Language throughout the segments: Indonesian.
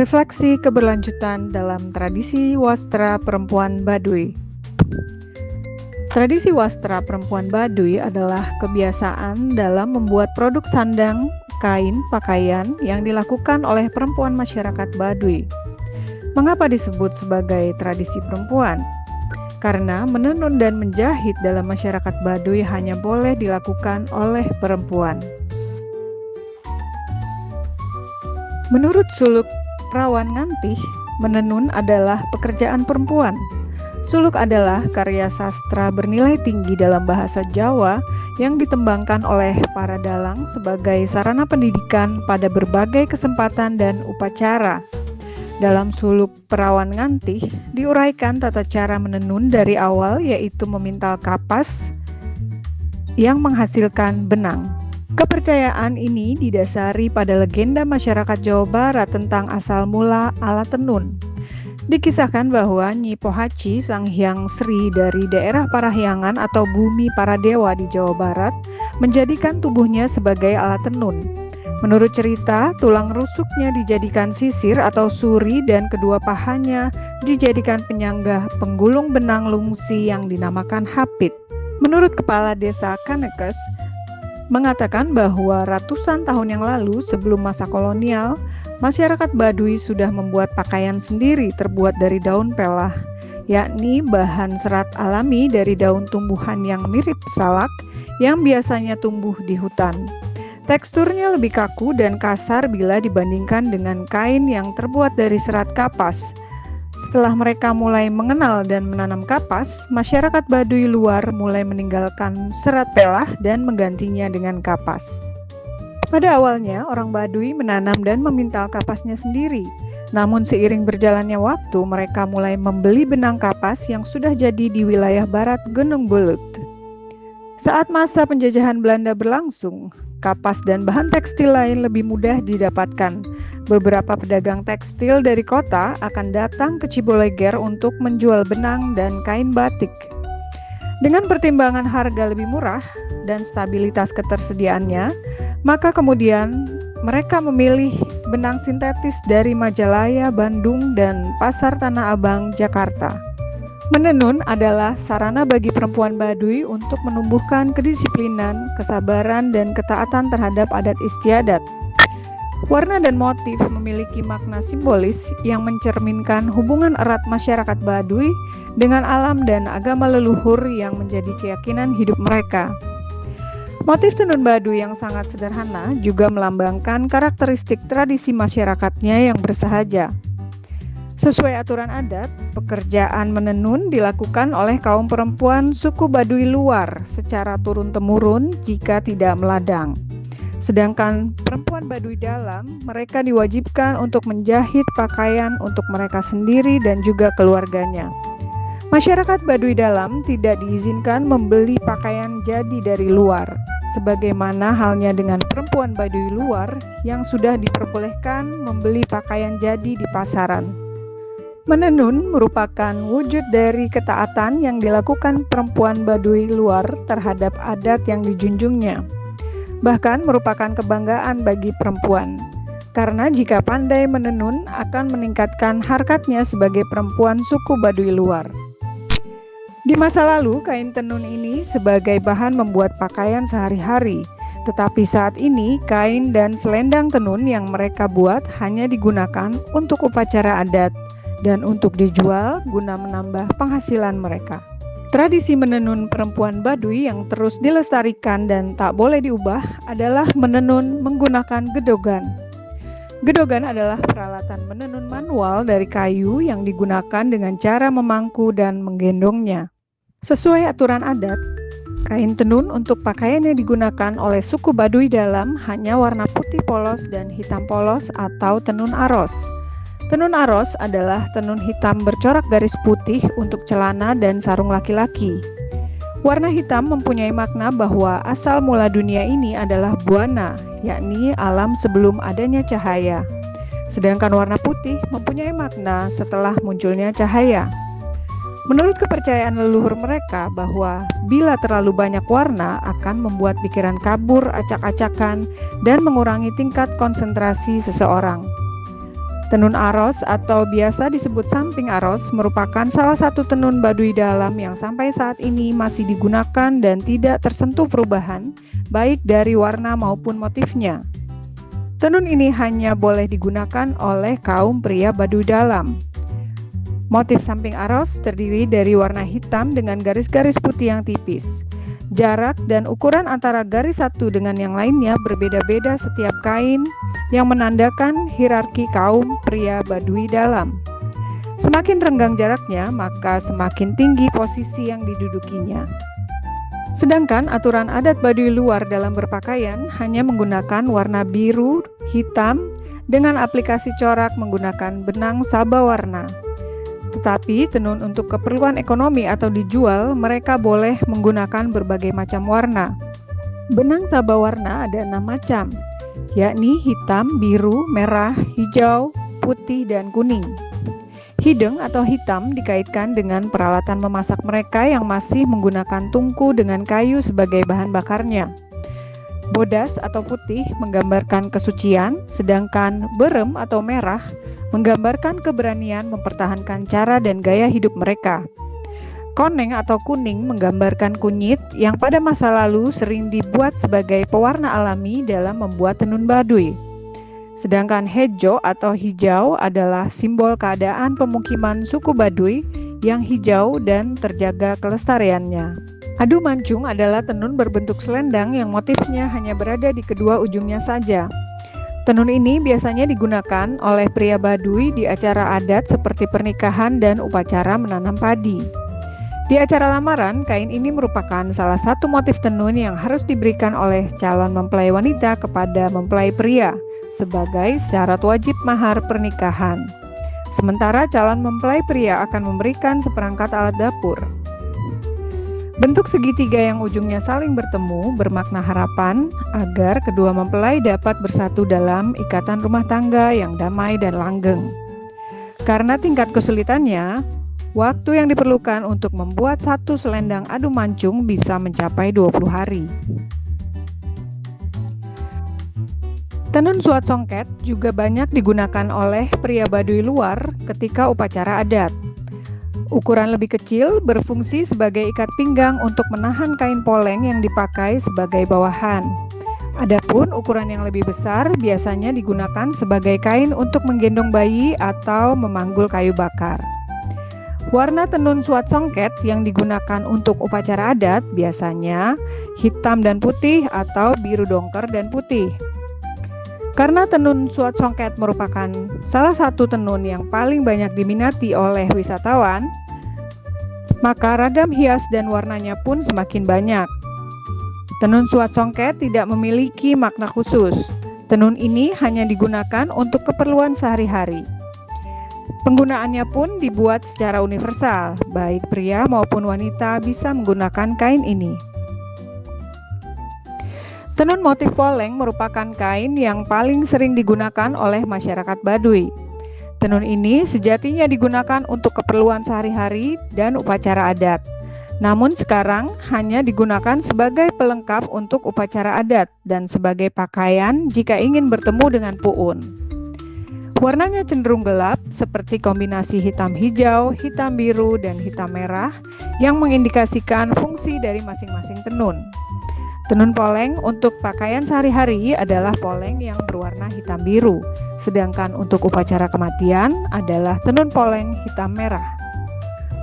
Refleksi keberlanjutan dalam tradisi wastra perempuan Baduy. Tradisi wastra perempuan Baduy adalah kebiasaan dalam membuat produk sandang, kain, pakaian yang dilakukan oleh perempuan masyarakat Baduy. Mengapa disebut sebagai tradisi perempuan? Karena menenun dan menjahit dalam masyarakat Baduy hanya boleh dilakukan oleh perempuan. Menurut suluk Rawan Ngantih, menenun adalah pekerjaan perempuan. Suluk adalah karya sastra bernilai tinggi dalam bahasa Jawa yang ditembangkan oleh para dalang sebagai sarana pendidikan pada berbagai kesempatan dan upacara. Dalam suluk Perawan Ngantih, diuraikan tata cara menenun dari awal, yaitu memintal kapas yang menghasilkan benang. Kepercayaan ini didasari pada legenda masyarakat Jawa Barat tentang asal mula alat tenun. Dikisahkan bahwa Nyi Pohaci, Sang Hyang Sri dari daerah Parahyangan atau bumi para dewa di Jawa Barat, menjadikan tubuhnya sebagai alat tenun. Menurut cerita, tulang rusuknya dijadikan sisir atau suri dan kedua pahanya dijadikan penyangga penggulung benang lungsi yang dinamakan hapit. Menurut Kepala Desa Kanekes, mengatakan bahwa ratusan tahun yang lalu sebelum masa kolonial, masyarakat Baduy sudah membuat pakaian sendiri terbuat dari daun pelah, yakni bahan serat alami dari daun tumbuhan yang mirip salak yang biasanya tumbuh di hutan. Teksturnya lebih kaku dan kasar bila dibandingkan dengan kain yang terbuat dari serat kapas. Setelah mereka mulai mengenal dan menanam kapas, masyarakat Baduy luar mulai meninggalkan serat pelah dan menggantinya dengan kapas. Pada awalnya, orang Baduy menanam dan memintal kapasnya sendiri. Namun seiring berjalannya waktu, mereka mulai membeli benang kapas yang sudah jadi di wilayah barat Gunung Bulut. Saat masa penjajahan Belanda berlangsung, kapas dan bahan tekstil lain lebih mudah didapatkan. Beberapa pedagang tekstil dari kota akan datang ke Ciboleger untuk menjual benang dan kain batik. Dengan pertimbangan harga lebih murah dan stabilitas ketersediaannya, maka kemudian mereka memilih benang sintetis dari Majalaya, Bandung, dan Pasar Tanah Abang, Jakarta. Menenun adalah sarana bagi perempuan Baduy untuk menumbuhkan kedisiplinan, kesabaran, dan ketaatan terhadap adat istiadat. Warna dan motif memiliki makna simbolis yang mencerminkan hubungan erat masyarakat Baduy dengan alam dan agama leluhur yang menjadi keyakinan hidup mereka. Motif tenun Baduy yang sangat sederhana juga melambangkan karakteristik tradisi masyarakatnya yang bersahaja. Sesuai aturan adat, pekerjaan menenun dilakukan oleh kaum perempuan suku Baduy luar secara turun-temurun jika tidak meladang. Sedangkan perempuan Baduy dalam, mereka diwajibkan untuk menjahit pakaian untuk mereka sendiri dan juga keluarganya. Masyarakat Baduy dalam tidak diizinkan membeli pakaian jadi dari luar, sebagaimana halnya dengan perempuan Baduy luar yang sudah diperbolehkan membeli pakaian jadi di pasaran. Menenun merupakan wujud dari ketaatan yang dilakukan perempuan Baduy luar terhadap adat yang dijunjungnya. Bahkan merupakan kebanggaan bagi perempuan, karena jika pandai menenun akan meningkatkan harkatnya sebagai perempuan suku Baduy luar. Di masa lalu, kain tenun ini sebagai bahan membuat pakaian sehari-hari, tetapi saat ini kain dan selendang tenun yang mereka buat hanya digunakan untuk upacara adat dan untuk dijual guna menambah penghasilan mereka. Tradisi menenun perempuan Baduy yang terus dilestarikan dan tak boleh diubah adalah menenun menggunakan gedogan. Gedogan adalah peralatan menenun manual dari kayu yang digunakan dengan cara memangku dan menggendongnya. Sesuai aturan adat, kain tenun untuk pakaian yang digunakan oleh suku Baduy dalam hanya warna putih polos dan hitam polos atau tenun aros. Tenun aros adalah tenun hitam bercorak garis putih untuk celana dan sarung laki-laki. Warna hitam mempunyai makna bahwa asal mula dunia ini adalah buana, yakni alam sebelum adanya cahaya. Sedangkan warna putih mempunyai makna setelah munculnya cahaya. Menurut kepercayaan leluhur mereka bahwa bila terlalu banyak warna akan membuat pikiran kabur, acak-acakan, dan mengurangi tingkat konsentrasi seseorang. Tenun aros atau biasa disebut samping aros merupakan salah satu tenun Baduy Dalam yang sampai saat ini masih digunakan dan tidak tersentuh perubahan, baik dari warna maupun motifnya. Tenun ini hanya boleh digunakan oleh kaum pria Baduy Dalam. Motif samping aros terdiri dari warna hitam dengan garis-garis putih yang tipis. Jarak dan ukuran antara garis satu dengan yang lainnya berbeda-beda setiap kain yang menandakan hierarki kaum pria Baduy Dalam. Semakin renggang jaraknya, maka semakin tinggi posisi yang didudukinya. Sedangkan aturan adat Baduy luar dalam berpakaian hanya menggunakan warna biru, hitam, dengan aplikasi corak menggunakan benang sabah warna. Tetapi tenun untuk keperluan ekonomi atau dijual, mereka boleh menggunakan berbagai macam warna. Benang sabah warna ada 6 macam, yakni hitam, biru, merah, hijau, putih, dan kuning. Hideng atau hitam dikaitkan dengan peralatan memasak mereka yang masih menggunakan tungku dengan kayu sebagai bahan bakarnya. Bodas atau putih menggambarkan kesucian, sedangkan berem atau merah menggambarkan keberanian mempertahankan cara dan gaya hidup mereka. Koneng atau kuning menggambarkan kunyit yang pada masa lalu sering dibuat sebagai pewarna alami dalam membuat tenun Baduy. Sedangkan hejo atau hijau adalah simbol keadaan pemukiman suku Baduy yang hijau dan terjaga kelestariannya. Adu mancung adalah tenun berbentuk selendang yang motifnya hanya berada di kedua ujungnya saja. Tenun ini biasanya digunakan oleh pria Baduy di acara adat seperti pernikahan dan upacara menanam padi. Di acara lamaran, kain ini merupakan salah satu motif tenun yang harus diberikan oleh calon mempelai wanita kepada mempelai pria sebagai syarat wajib mahar pernikahan. Sementara calon mempelai pria akan memberikan seperangkat alat dapur. Bentuk segitiga yang ujungnya saling bertemu bermakna harapan agar kedua mempelai dapat bersatu dalam ikatan rumah tangga yang damai dan langgeng. Karena tingkat kesulitannya, waktu yang diperlukan untuk membuat satu selendang adu mancung bisa mencapai 20 hari. Tenun suat songket juga banyak digunakan oleh pria Baduy luar ketika upacara adat. Ukuran lebih kecil berfungsi sebagai ikat pinggang untuk menahan kain poleng yang dipakai sebagai bawahan. Adapun ukuran yang lebih besar biasanya digunakan sebagai kain untuk menggendong bayi atau memanggul kayu bakar. Warna tenun suat songket yang digunakan untuk upacara adat biasanya hitam dan putih atau biru dongker dan putih. Karena tenun suat songket merupakan salah satu tenun yang paling banyak diminati oleh wisatawan, maka ragam hias dan warnanya pun semakin banyak. Tenun suat songket tidak memiliki makna khusus. Tenun ini hanya digunakan untuk keperluan sehari-hari. Penggunaannya pun dibuat secara universal, baik pria maupun wanita bisa menggunakan kain ini. Tenun motif poleng merupakan kain yang paling sering digunakan oleh masyarakat Baduy. Tenun ini sejatinya digunakan untuk keperluan sehari-hari dan upacara adat. Namun sekarang hanya digunakan sebagai pelengkap untuk upacara adat dan sebagai pakaian jika ingin bertemu dengan puun. Warnanya cenderung gelap seperti kombinasi hitam hijau, hitam biru, dan hitam merah yang mengindikasikan fungsi dari masing-masing tenun. Tenun poleng untuk pakaian sehari-hari adalah poleng yang berwarna hitam biru, sedangkan untuk upacara kematian adalah tenun poleng hitam merah.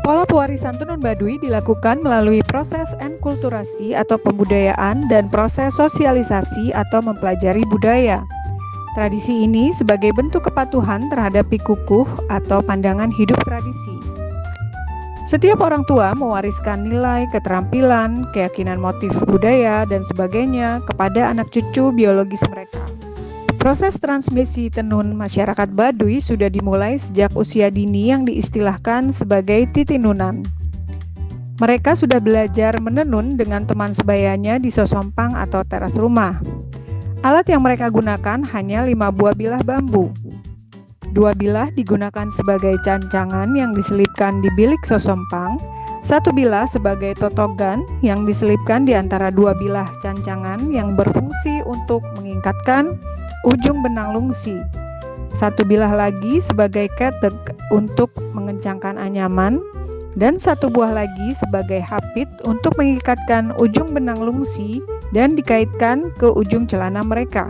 Pola pewarisan tenun Baduy dilakukan melalui proses enkulturasi atau pembudayaan dan proses sosialisasi atau mempelajari budaya. Tradisi ini sebagai bentuk kepatuhan terhadap pikukuh atau pandangan hidup tradisi. Setiap orang tua mewariskan nilai, keterampilan, keyakinan motif budaya, dan sebagainya kepada anak cucu biologis mereka. Proses transmisi tenun masyarakat Baduy sudah dimulai sejak usia dini yang diistilahkan sebagai titinunan. Mereka sudah belajar menenun dengan teman sebayanya di sosompang atau teras rumah. Alat yang mereka gunakan hanya 5 buah bilah bambu. 2 bilah digunakan sebagai cancangan yang diselipkan di bilik sosompang, 1 bilah sebagai totogan yang diselipkan di antara 2 bilah cancangan yang berfungsi untuk mengikatkan ujung benang lungsi. 1 bilah lagi sebagai ketek untuk mengencangkan anyaman, dan 1 buah lagi sebagai hapit untuk mengikatkan ujung benang lungsi dan dikaitkan ke ujung celana mereka.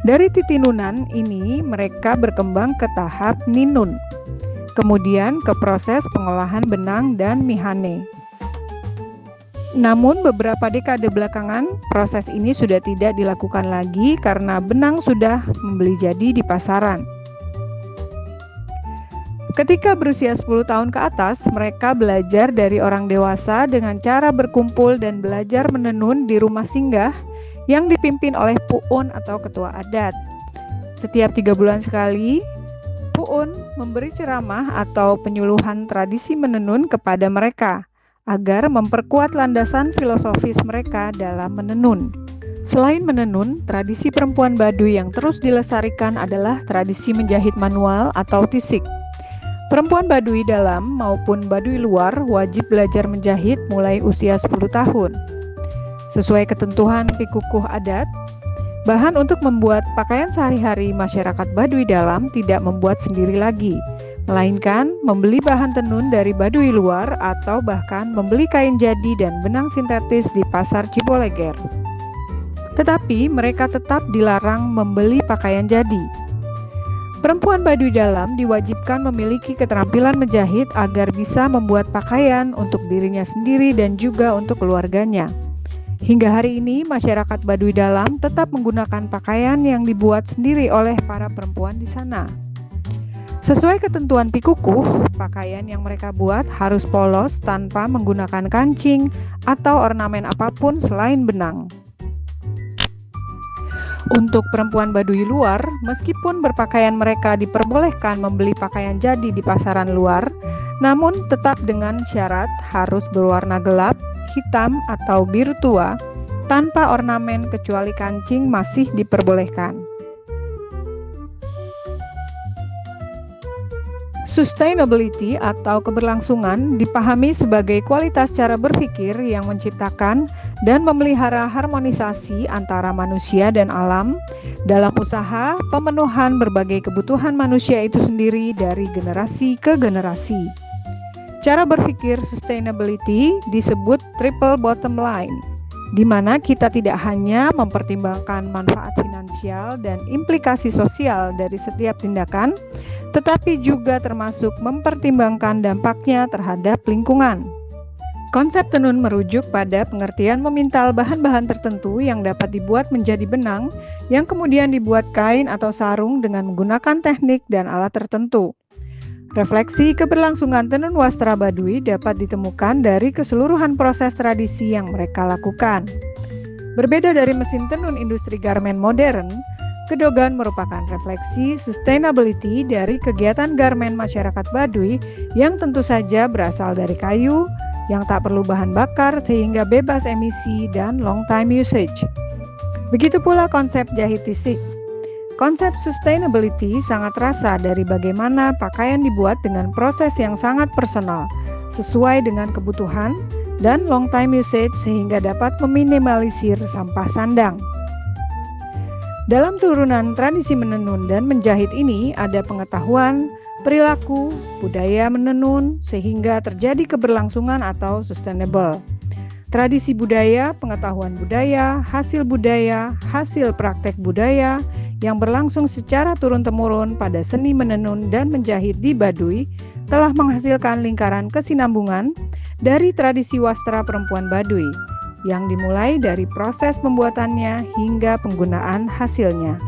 Dari titinunan ini mereka berkembang ke tahap ninun, kemudian ke proses pengolahan benang dan mihane. Namun beberapa dekade belakangan proses ini sudah tidak dilakukan lagi karena benang sudah membeli jadi di pasaran. Ketika berusia 10 tahun ke atas, mereka belajar dari orang dewasa dengan cara berkumpul dan belajar menenun di rumah singgah yang dipimpin oleh pu'un atau ketua adat. Setiap 3 bulan sekali, pu'un memberi ceramah atau penyuluhan tradisi menenun kepada mereka agar memperkuat landasan filosofis mereka dalam menenun. Selain menenun, tradisi perempuan Baduy yang terus dilestarikan adalah tradisi menjahit manual atau tisik. Perempuan Baduy dalam maupun Baduy luar wajib belajar menjahit mulai usia 10 tahun. Sesuai ketentuan pikukuh adat, bahan untuk membuat pakaian sehari-hari masyarakat Baduy dalam tidak membuat sendiri lagi, melainkan membeli bahan tenun dari Baduy luar atau bahkan membeli kain jadi dan benang sintetis di pasar Ciboleger. Tetapi mereka tetap dilarang membeli pakaian jadi. Perempuan Baduy dalam diwajibkan memiliki keterampilan menjahit agar bisa membuat pakaian untuk dirinya sendiri dan juga untuk keluarganya. Hingga hari ini masyarakat Baduy dalam tetap menggunakan pakaian yang dibuat sendiri oleh para perempuan di sana. Sesuai ketentuan pikukuh, pakaian yang mereka buat harus polos tanpa menggunakan kancing atau ornamen apapun selain benang. Untuk perempuan Baduy luar, meskipun berpakaian mereka diperbolehkan membeli pakaian jadi di pasaran luar, namun tetap dengan syarat harus berwarna gelap, hitam atau biru tua, tanpa ornamen kecuali kancing masih diperbolehkan. Sustainability atau keberlangsungan dipahami sebagai kualitas cara berpikir yang menciptakan dan memelihara harmonisasi antara manusia dan alam dalam usaha pemenuhan berbagai kebutuhan manusia itu sendiri dari generasi ke generasi. Cara berpikir sustainability disebut triple bottom line, di mana kita tidak hanya mempertimbangkan manfaat finansial dan implikasi sosial dari setiap tindakan, tetapi juga termasuk mempertimbangkan dampaknya terhadap lingkungan. Konsep tenun merujuk pada pengertian memintal bahan-bahan tertentu yang dapat dibuat menjadi benang, yang kemudian dibuat kain atau sarung dengan menggunakan teknik dan alat tertentu. Refleksi keberlangsungan tenun wastra Baduy dapat ditemukan dari keseluruhan proses tradisi yang mereka lakukan. Berbeda dari mesin tenun industri garmen modern, Gedogan merupakan refleksi sustainability dari kegiatan garmen masyarakat Baduy yang tentu saja berasal dari kayu, yang tak perlu bahan bakar sehingga bebas emisi dan long time usage. Begitu pula konsep jahit tisik. Konsep sustainability sangat terasa dari bagaimana pakaian dibuat dengan proses yang sangat personal, sesuai dengan kebutuhan, dan long time usage sehingga dapat meminimalisir sampah sandang. Dalam turunan tradisi menenun dan menjahit ini ada pengetahuan, perilaku, budaya menenun sehingga terjadi keberlangsungan atau sustainable. Tradisi budaya, pengetahuan budaya, hasil praktek budaya yang berlangsung secara turun-temurun pada seni menenun dan menjahit di Baduy telah menghasilkan lingkaran kesinambungan dari tradisi wastra perempuan Baduy yang dimulai dari proses pembuatannya hingga penggunaan hasilnya.